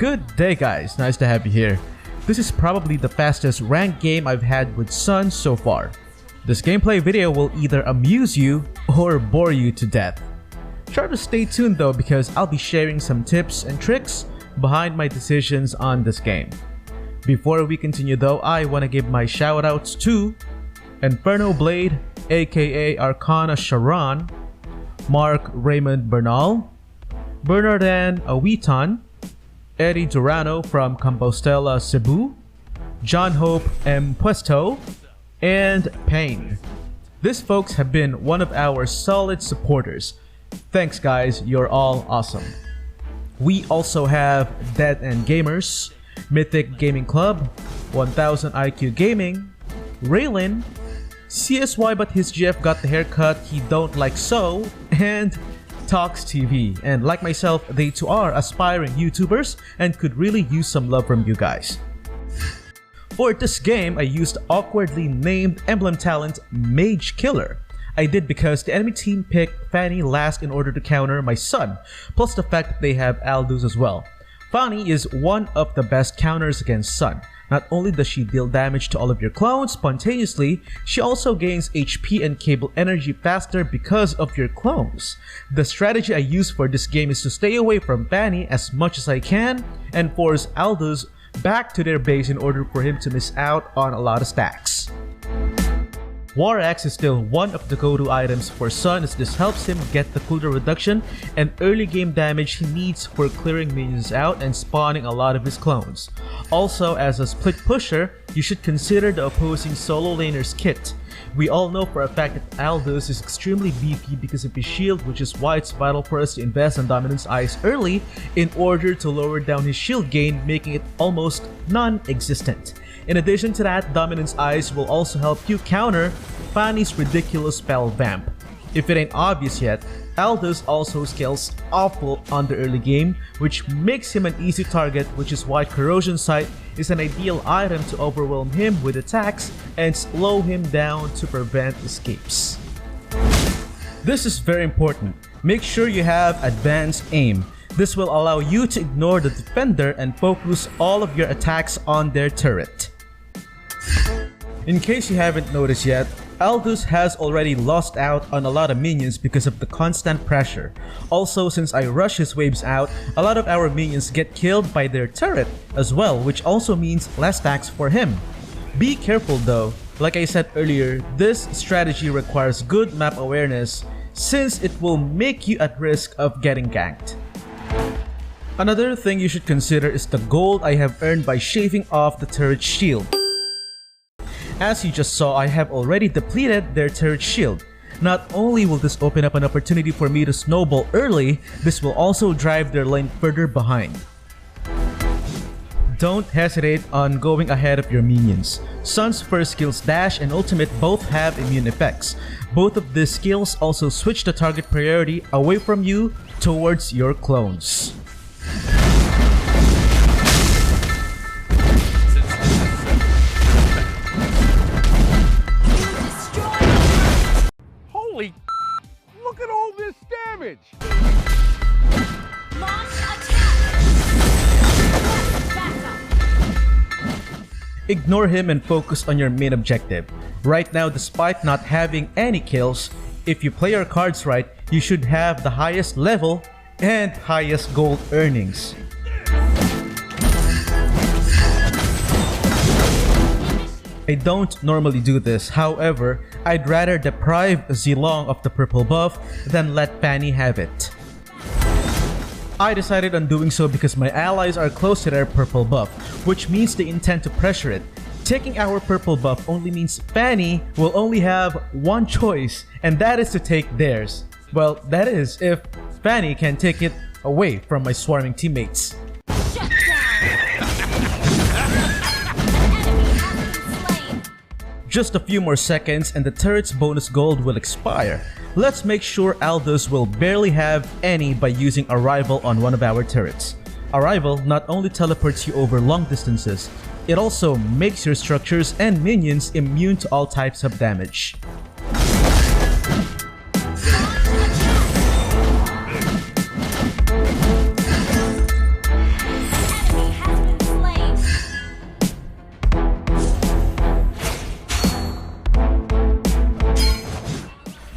Good day guys, nice to have you here. This is probably the fastest ranked game I've had with Sun so far. This gameplay video will either amuse you or bore you to death. Try to stay tuned though because I'll be sharing some tips and tricks behind my decisions on this game. Before we continue though, I want to give my shoutouts to Inferno Blade aka Arcana Sharon, Mark Raymond Bernal, Bernardan Awitan, Eddie Durano from Compostela, Cebu, John Hope M. Puesto, and Payne. These folks have been one of our solid supporters. Thanks guys, you're all awesome. We also have Dead End Gamers, Mythic Gaming Club, 1000 IQ Gaming, Raylin, CSY but his GF got the haircut he don't like so, and Talks TV. And like myself, they too are aspiring YouTubers and could really use some love from you guys. For this game, I used awkwardly named Emblem talent Mage Killer. I did because the enemy team picked Fanny last in order to counter my Sun, plus the fact that they have Aldous as well. Fanny is one of the best counters against Sun. Not only does she deal damage to all of your clones spontaneously, she also gains HP and cable energy faster because of your clones. The strategy I use for this game is to stay away from Fanny as much as I can and force Aldous back to their base in order for him to miss out on a lot of stacks. War Axe is still one of the go-to items for Sun as this helps him get the cooldown reduction and early game damage he needs for clearing minions out and spawning a lot of his clones. Also, as a split pusher, you should consider the opposing solo laner's kit. We all know for a fact that Aldous is extremely beefy because of his shield, which is why it's vital for us to invest on Dominance Eyes early in order to lower down his shield gain, making it almost non-existent. In addition to that, Dominance Eyes will also help you counter Fanny's ridiculous spell Vamp. If it ain't obvious yet, Aldous also scales awful on the early game, which makes him an easy target, which is why Corrosion Sight is an ideal item to overwhelm him with attacks and slow him down to prevent escapes. This is very important. Make sure you have advanced aim. This will allow you to ignore the defender and focus all of your attacks on their turret. In case you haven't noticed yet, Aldous has already lost out on a lot of minions because of the constant pressure. Also, since I rush his waves out, a lot of our minions get killed by their turret as well, which also means less stacks for him. Be careful though, like I said earlier, this strategy requires good map awareness since it will make you at risk of getting ganked. Another thing you should consider is the gold I have earned by shaving off the turret shield. As you just saw, I have already depleted their turret shield. Not only will this open up an opportunity for me to snowball early, this will also drive their lane further behind. Don't hesitate on going ahead of your minions. Sun's first skills dash and ultimate both have immune effects. Both of these skills also switch the target priority away from you towards your clones. Holy, look at all this damage! Launch attack! Backup! Ignore him and focus on your main objective. Right now, despite not having any kills, if you play your cards right, you should have the highest level and highest gold earnings. I don't normally do this, however, I'd rather deprive Zilong of the purple buff than let Fanny have it. I decided on doing so because my allies are close to their purple buff, which means they intend to pressure it. Taking our purple buff only means Fanny will only have one choice, and that is to take theirs. Well, that is, if Fanny can take it away from my swarming teammates. Shut down! Just a few more seconds and the turret's bonus gold will expire. Let's make sure Aldous will barely have any by using Arrival on one of our turrets. Arrival not only teleports you over long distances, it also makes your structures and minions immune to all types of damage. Enemy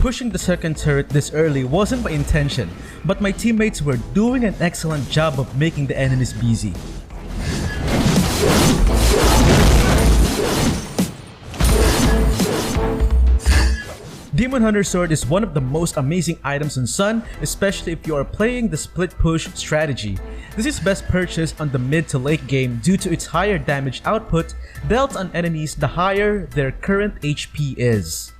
Pushing the second turret this early wasn't my intention, but my teammates were doing an excellent job of making the enemies busy. Demon Hunter Sword is one of the most amazing items on Sun, especially if you are playing the split push strategy. This is best purchased on the mid to late game due to its higher damage output dealt on enemies the higher their current HP is.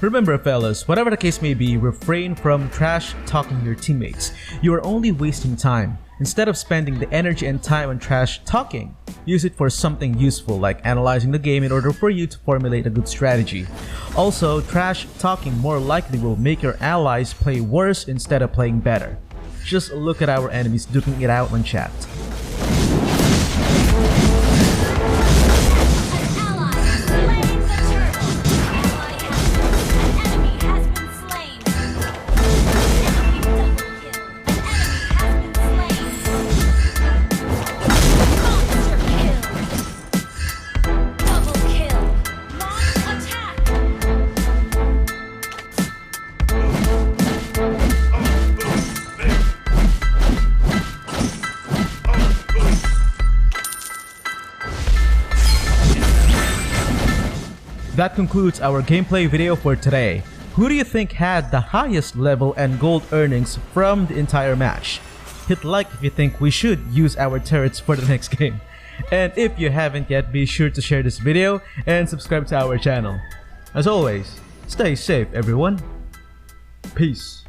Remember fellas, whatever the case may be, refrain from trash talking your teammates. You are only wasting time. Instead of spending the energy and time on trash talking, use it for something useful like analyzing the game in order for you to formulate a good strategy. Also, trash talking more likely will make your allies play worse instead of playing better. Just look at our enemies duking it out on chat. That concludes our gameplay video for today. Who do you think had the highest level and gold earnings from the entire match? Hit like if you think we should use our turrets for the next game. And if you haven't yet, be sure to share this video and subscribe to our channel. As always, stay safe everyone. Peace.